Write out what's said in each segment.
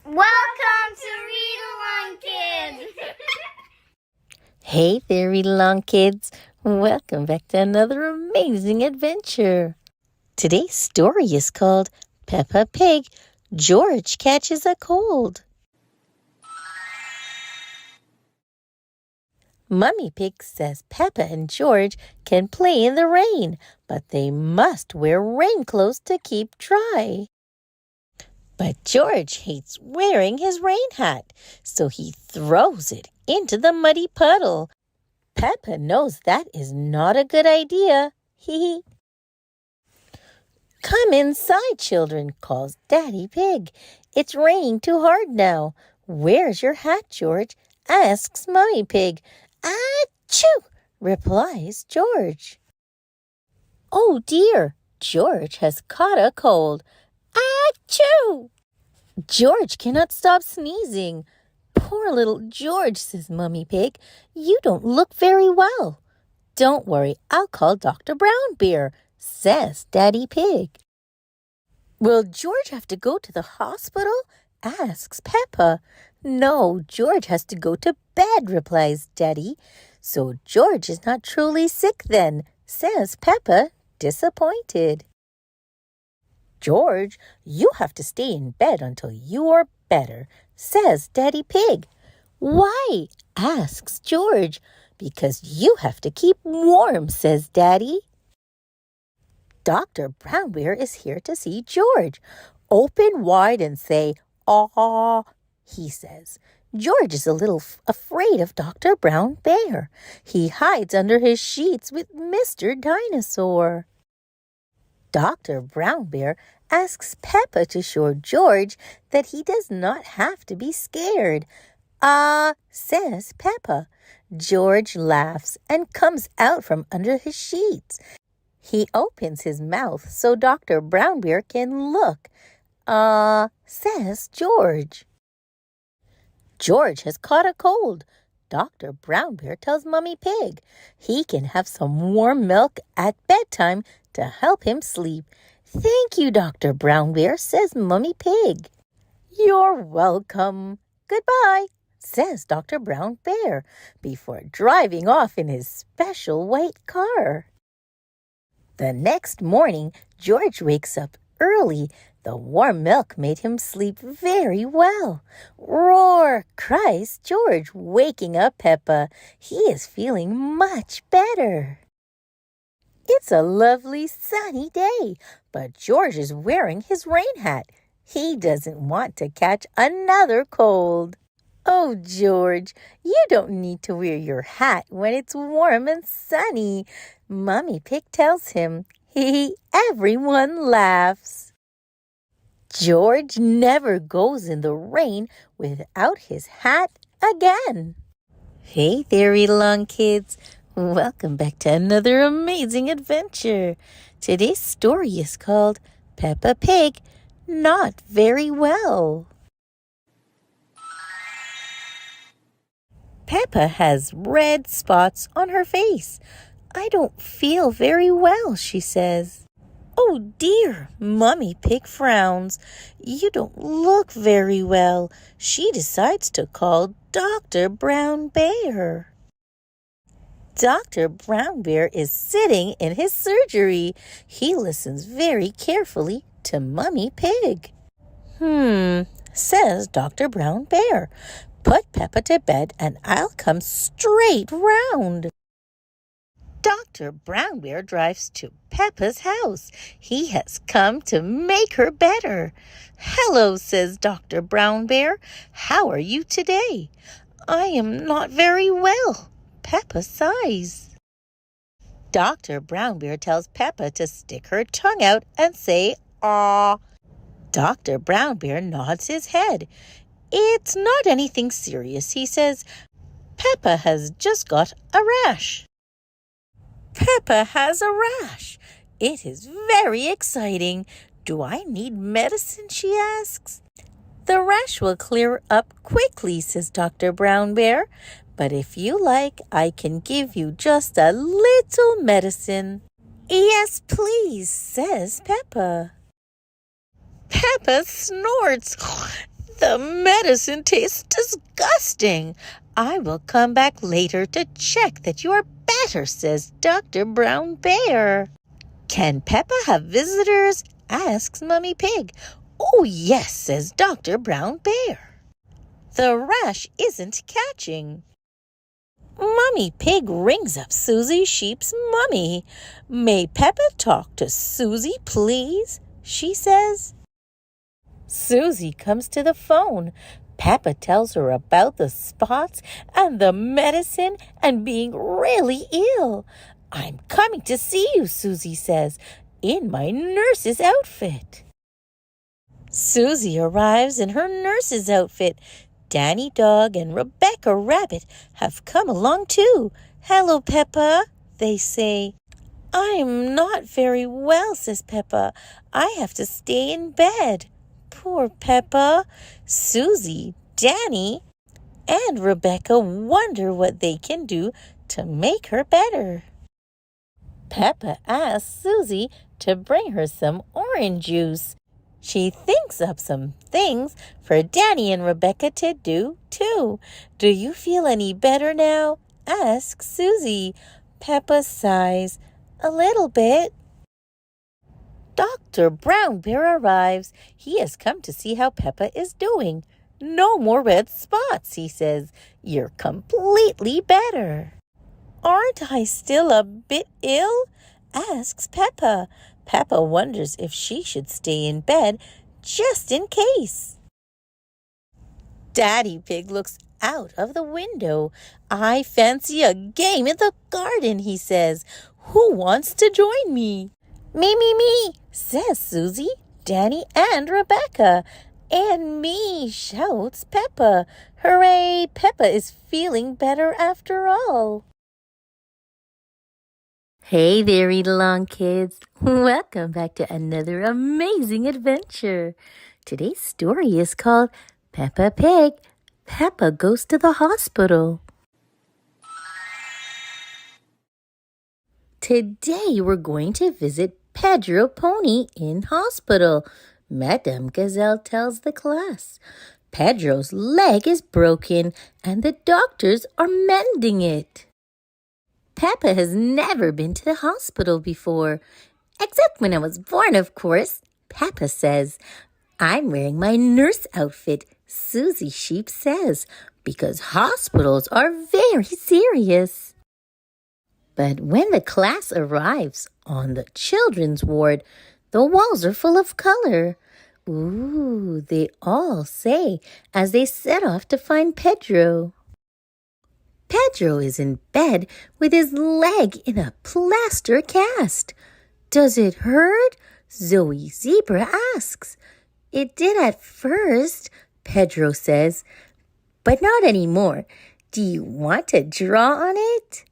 Welcome to Read Along Kids! Hey there, Read Along Kids. Welcome back to another amazing adventure. Today's story is called Peppa Pig, George Catches a Cold. Mummy Pig says Peppa and George can play in the rain, but they must wear rain clothes to keep dry. But George hates wearing his rain hat, so he throws it into the muddy puddle. Peppa knows that is not a good idea. Hee. Come inside, children, calls Daddy Pig. It's raining too hard now. Where's your hat, George? Asks Mummy Pig. Achoo! Replies George. Oh dear, George has caught a cold. Achoo! George cannot stop sneezing. Poor little George, says Mummy Pig. You don't look very well. Don't worry, I'll call Dr. Brown Bear, says Daddy Pig. Will George have to go to the hospital? Asks Peppa. No, George has to go to bed, replies Daddy. So George is not truly sick then, says Peppa, disappointed. George, you have to stay in bed until you are better, says Daddy Pig. Why? Asks George. Because you have to keep warm, says Daddy. Dr. Brown Bear is here to see George. Open wide and say, "Aw," he says. George is a little afraid of Dr. Brown Bear. He hides under his sheets with Mr. Dinosaur. Dr. Brown Bear asks Peppa to show George that he does not have to be scared. Says Peppa. George laughs and comes out from under his sheets. He opens his mouth so Dr. Brown Bear can look. Says George. George has caught a cold. Dr. Brown Bear tells Mummy Pig he can have some warm milk at bedtime to help him sleep. Thank you, Dr. Brown Bear, says Mummy Pig. You're welcome. Goodbye, says Dr. Brown Bear before driving off in his special white car. The next morning, George wakes up early. The warm milk made him sleep very well. Roar, cries George, waking up Peppa. He is feeling much better. It's a lovely sunny day, but George is wearing his rain hat. He doesn't want to catch another cold. Oh, George, you don't need to wear your hat when it's warm and sunny, Mummy Pig tells him. Everyone laughs. George never goes in the rain without his hat again. Hey there, Read Along Kids. Welcome back to another amazing adventure. Today's story is called Peppa Pig, Not Very Well. Peppa has red spots on her face. I don't feel very well, she says. Oh dear, Mummy Pig frowns. You don't look very well. She decides to call Dr. Brown Bear. Dr. Brown Bear is sitting in his surgery. He listens very carefully to Mummy Pig. Says Dr. Brown Bear. Put Peppa to bed and I'll come straight round. Dr. Brown Bear drives to Peppa's house. He has come to make her better. Hello, says Dr. Brown Bear. How are you today? I am not very well, Peppa sighs. Dr. Brown Bear tells Peppa to stick her tongue out and say, "Aw." Dr. Brown Bear nods his head. It's not anything serious, he says. Peppa has just got a rash. Peppa has a rash. It is very exciting. Do I need medicine, she asks. The rash will clear up quickly, says Dr. Brown Bear. But if you like, I can give you just a little medicine. Yes, please, says Peppa. Peppa snorts. The medicine tastes disgusting. I will come back later to check that you are better, says Dr. Brown Bear. Can Peppa have visitors? Asks Mummy Pig. Oh, yes, says Dr. Brown Bear. The rash isn't catching. Mummy Pig rings up Susie Sheep's mummy. May Peppa talk to Susie, please? She says. Susie comes to the phone. Peppa tells her about the spots and the medicine and being really ill. I'm coming to see you, Susie says, in my nurse's outfit. Susie arrives in her nurse's outfit. Danny Dog and Rebecca Rabbit have come along too. Hello, Peppa, they say. I'm not very well, says Peppa. I have to stay in bed. Poor Peppa. Susie, Danny, and Rebecca wonder what they can do to make her better. Peppa asks Susie to bring her some orange juice. She thinks up some things for Danny and Rebecca to do, too. Do you feel any better now? Asks Susie. Peppa sighs. A little bit. Dr. Brown Bear arrives. He has come to see how Peppa is doing. No more red spots, he says. You're completely better. Aren't I still a bit ill? Asks Peppa. Peppa wonders if she should stay in bed just in case. Daddy Pig looks out of the window. I fancy a game in the garden, he says. Who wants to join me? Me, says Susie, Danny, and Rebecca. And me, shouts Peppa. Hooray, Peppa is feeling better after all. Hey there, Eat-A-Long-Kids. Welcome back to another amazing adventure. Today's story is called Peppa Pig. Peppa goes to the hospital. Today we're going to visit Pedro Pony in hospital. Madame Gazelle tells the class. Pedro's leg is broken and the doctors are mending it. Peppa has never been to the hospital before, except when I was born, of course. Peppa says, I'm wearing my nurse outfit, Susie Sheep says, because hospitals are very serious. But when the class arrives on the children's ward, the walls are full of color. Ooh, they all say as they set off to find Pedro. Pedro is in bed with his leg in a plaster cast. Does it hurt? Zoe Zebra asks. It did at first, Pedro says, but not anymore. Do you want to draw on it?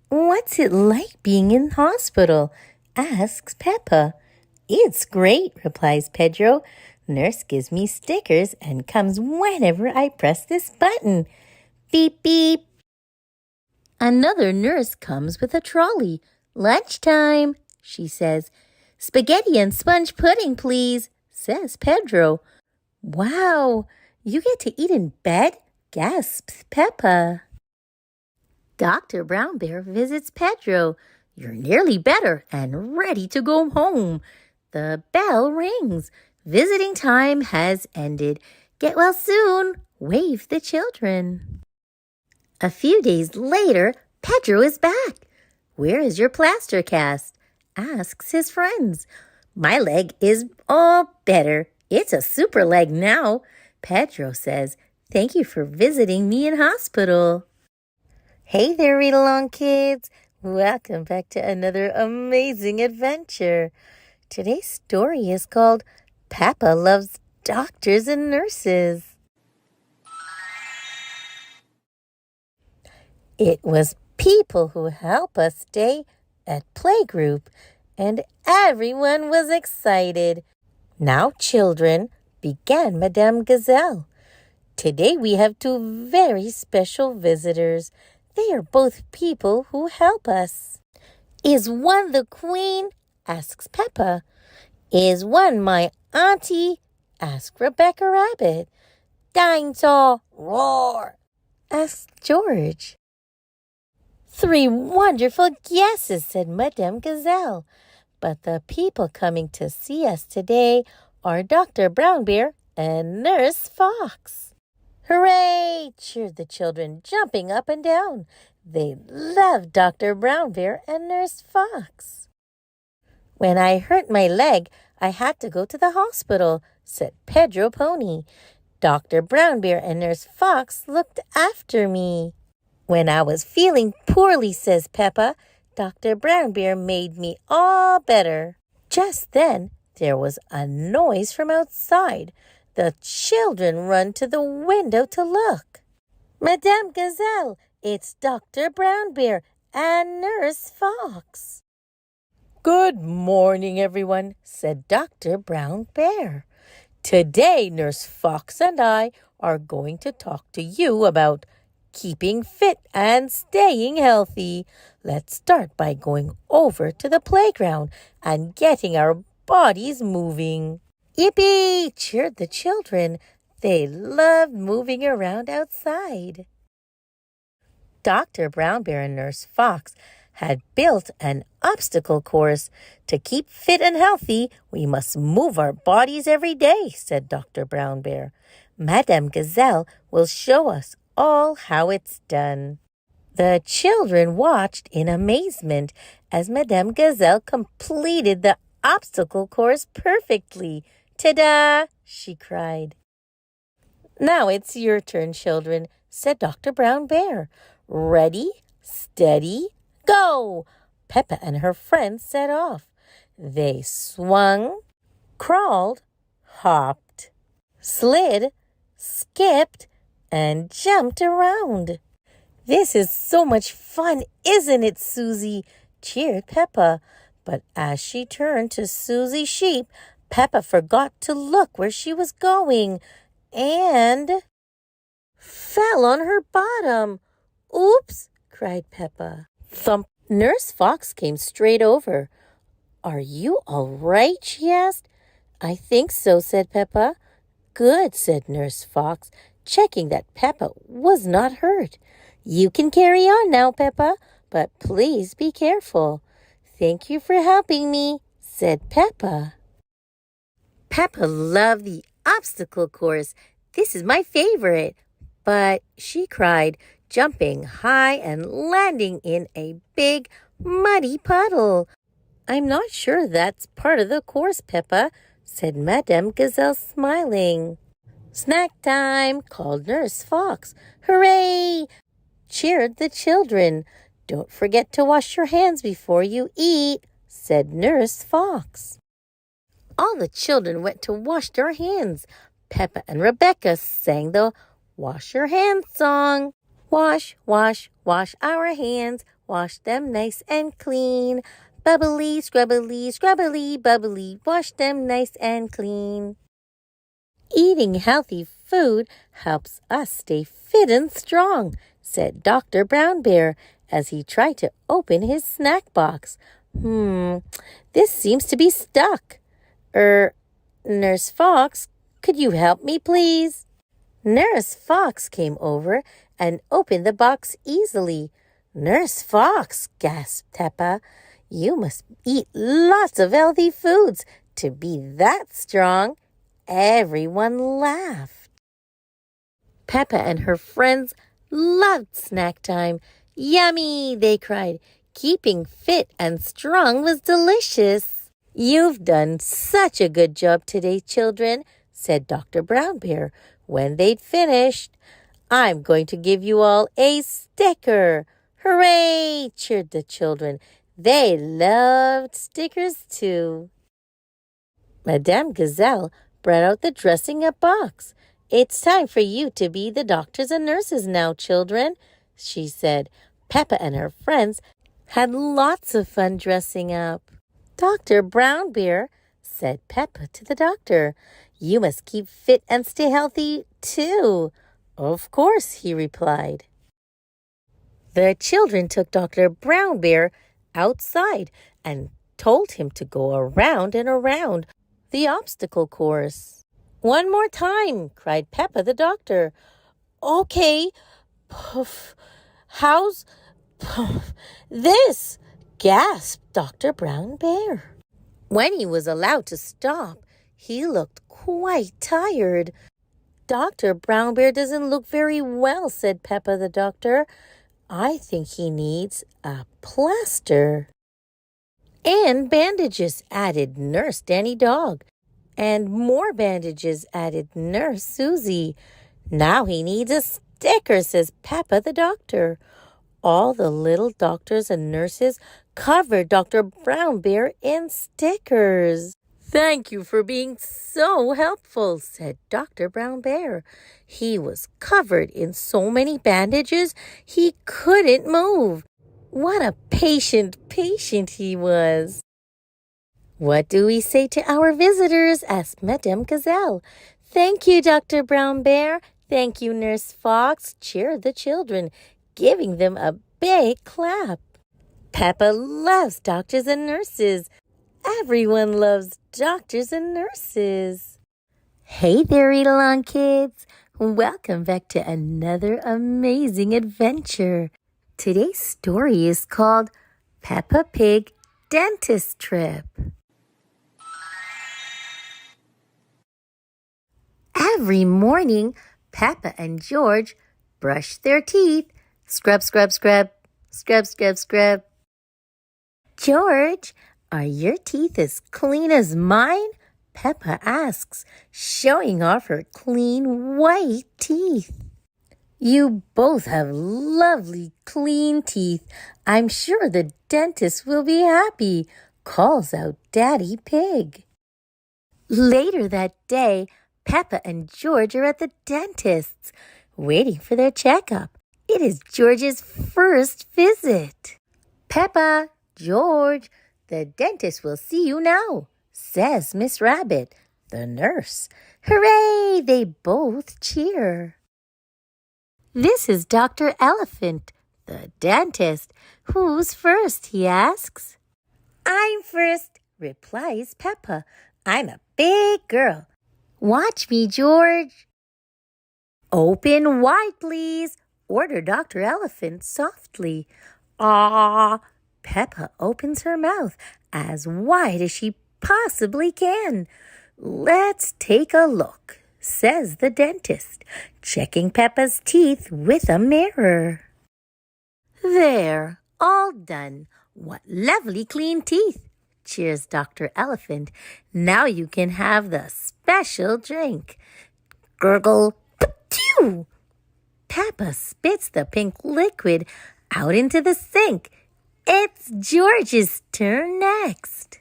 What's it like being in hospital? Asks Peppa. It's great, replies Pedro. Nurse gives me stickers and comes whenever I press this button. Beep, beep. Another nurse comes with a trolley. Lunchtime, she says. Spaghetti and sponge pudding, please, says Pedro. Wow, you get to eat in bed? Gasps Peppa. Dr. Brown Bear visits Pedro. You're nearly better and ready to go home. The bell rings. Visiting time has ended. Get well soon, wave the children. A few days later, Pedro is back. Where is your plaster cast? Asks his friends. My leg is all better. It's a super leg now. Pedro says, thank you for visiting me in hospital. Hey there, Read-Along-Kids. Welcome back to another amazing adventure. Today's story is called Peppa Loves Doctors and Nurses. It was people who help us stay at playgroup, and everyone was excited. Now, children, began Madame Gazelle. Today we have two very special visitors. They are both people who help us. Is one the queen? Asks Peppa. Is one my auntie? asked Rebecca Rabbit. Dinosaur, roar, asked George. 3 wonderful guesses, said Madame Gazelle. But the people coming to see us today are Dr. Brown Bear and Nurse Fox. Hooray! Cheered the children, jumping up and down. They loved Dr. Brown Bear and Nurse Fox. When I hurt my leg, I had to go to the hospital, said Pedro Pony. Dr. Brown Bear and Nurse Fox looked after me. When I was feeling poorly, says Peppa, Dr. Brown Bear made me all better. Just then, there was a noise from outside. The children run to the window to look. Madame Gazelle, it's Dr. Brown Bear and Nurse Fox. Good morning, everyone, said Dr. Brown Bear. Today, Nurse Fox and I are going to talk to you about keeping fit and staying healthy. Let's start by going over to the playground and getting our bodies moving. Yippee! Cheered the children. They loved moving around outside. Dr. Brown Bear and Nurse Fox had built an obstacle course. To keep fit and healthy, we must move our bodies every day, said Dr. Brown Bear. Madame Gazelle will show us all how it's done. The children watched in amazement as Madame Gazelle completed the obstacle course perfectly. Ta-da! She cried. Now it's your turn, children, said Dr. Brown Bear. Ready, steady, go! Peppa and her friends set off. They swung, crawled, hopped, slid, skipped, and jumped around. This is so much fun, isn't it, Susie? Cheered Peppa. But as she turned to Susie Sheep, Peppa forgot to look where she was going and fell on her bottom. Oops, cried Peppa. Thump. Nurse Fox came straight over. Are you all right? She asked. I think so, said Peppa. Good, said Nurse Fox, checking that Peppa was not hurt. You can carry on now, Peppa, but please be careful. Thank you for helping me, said Peppa. Peppa loved the obstacle course. This is my favorite. But she cried, jumping high and landing in a big, muddy puddle. I'm not sure that's part of the course, Peppa, said Madame Gazelle, smiling. Snack time, called Nurse Fox. Hooray! Cheered the children. Don't forget to wash your hands before you eat, said Nurse Fox. All the children went to wash their hands. Peppa and Rebecca sang the Wash Your Hands song. Wash, wash, wash our hands, wash them nice and clean. Bubbly, scrubbly, scrubbly, bubbly, wash them nice and clean. Eating healthy food helps us stay fit and strong, said Dr. Brown Bear as he tried to open his snack box. This seems to be stuck. Nurse Fox, could you help me, please? Nurse Fox came over and opened the box easily. Nurse Fox, gasped Peppa, you must eat lots of healthy foods to be that strong. Everyone laughed. Peppa and her friends loved snack time. Yummy, they cried. Keeping fit and strong was delicious. You've done such a good job today, children, said Dr. Brown Bear when they'd finished. I'm going to give you all a sticker. Hooray, cheered the children. They loved stickers too. Madame Gazelle brought out the dressing-up box. It's time for you to be the doctors and nurses now, children, she said. Peppa and her friends had lots of fun dressing up. Dr. Brown Bear, said Peppa to the doctor, you must keep fit and stay healthy too. Of course, he replied. The children took Dr. Brown Bear outside and told him to go around and around the obstacle course. One more time, cried Peppa the doctor. Okay, puff, how's puff, this? Gasped Dr. Brown Bear. When he was allowed to stop, he looked quite tired. Dr. Brown Bear doesn't look very well, said Peppa the doctor. I think he needs a plaster. And bandages, added Nurse Danny Dog. And more bandages, added Nurse Susie. Now he needs a sticker, says Peppa the doctor. All the little doctors and nurses covered Dr. Brown Bear in stickers. Thank you for being so helpful, said Dr. Brown Bear. He was covered in so many bandages he couldn't move. What a patient he was. What do we say to our visitors? Asked Madame Gazelle. Thank you, Dr. Brown Bear. Thank you, Nurse Fox, cheered the children, giving them a big clap. Peppa loves doctors and nurses. Everyone loves doctors and nurses. Hey there, Eat-A-Long kids. Welcome back to another amazing adventure. Today's story is called Peppa Pig Dentist Trip. Every morning, Peppa and George brush their teeth. Scrub, scrub, scrub, scrub, scrub, scrub. George, are your teeth as clean as mine? Peppa asks, showing off her clean white teeth. You both have lovely clean teeth. I'm sure the dentist will be happy, calls out Daddy Pig. Later that day, Peppa and George are at the dentist's, waiting for their checkup. It is George's first visit. Peppa, George, the dentist will see you now, says Miss Rabbit, the nurse. Hooray! They both cheer. This is Dr. Elephant, the dentist. Who's first, he asks. I'm first, replies Peppa. I'm a big girl. Watch me, George. Open wide, please, ordered Dr. Elephant softly. Ah! Peppa opens her mouth as wide as she possibly can. Let's take a look, says the dentist, checking Peppa's teeth with a mirror. There, all done. What lovely clean teeth, cheers Dr. Elephant. Now you can have the special drink. Gurgle, ptew! Peppa spits the pink liquid out into the sink. It's George's turn next.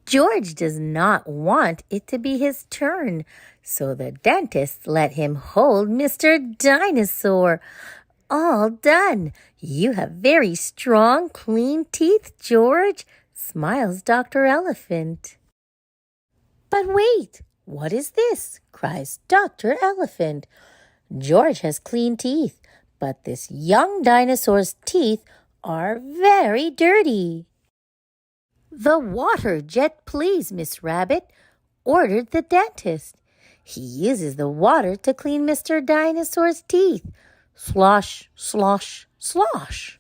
George does not want it to be his turn, so the dentist let him hold Mr. Dinosaur. All done. You have very strong, clean teeth, George, smiles Dr. Elephant. But wait, what is this? Cries Dr. Elephant. George has clean teeth, but this young dinosaur's teeth are very dirty. The water jet, please, Miss Rabbit, ordered the dentist. He uses the water to clean Mr. Dinosaur's teeth. Slosh, slosh, slosh.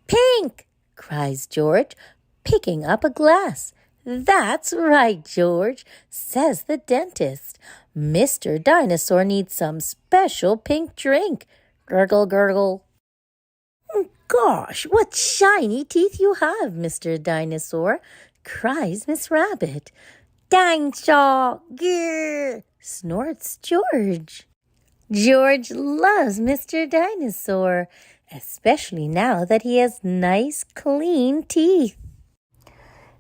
Pink, cries George, picking up a glass. That's right, George, says the dentist. Mr. Dinosaur needs some special pink drink. Gurgle, gurgle. Gosh, what shiny teeth you have, Mr. Dinosaur, cries Miss Rabbit. Dinosaur, grrr, snorts George. George loves Mr. Dinosaur, especially now that he has nice, clean teeth.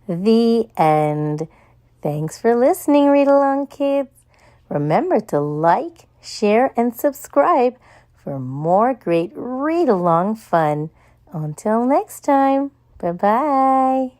The end. Thanks for listening, Read Along Kids. Remember to like, share, and subscribe for more great read-along fun. Until next time, bye-bye.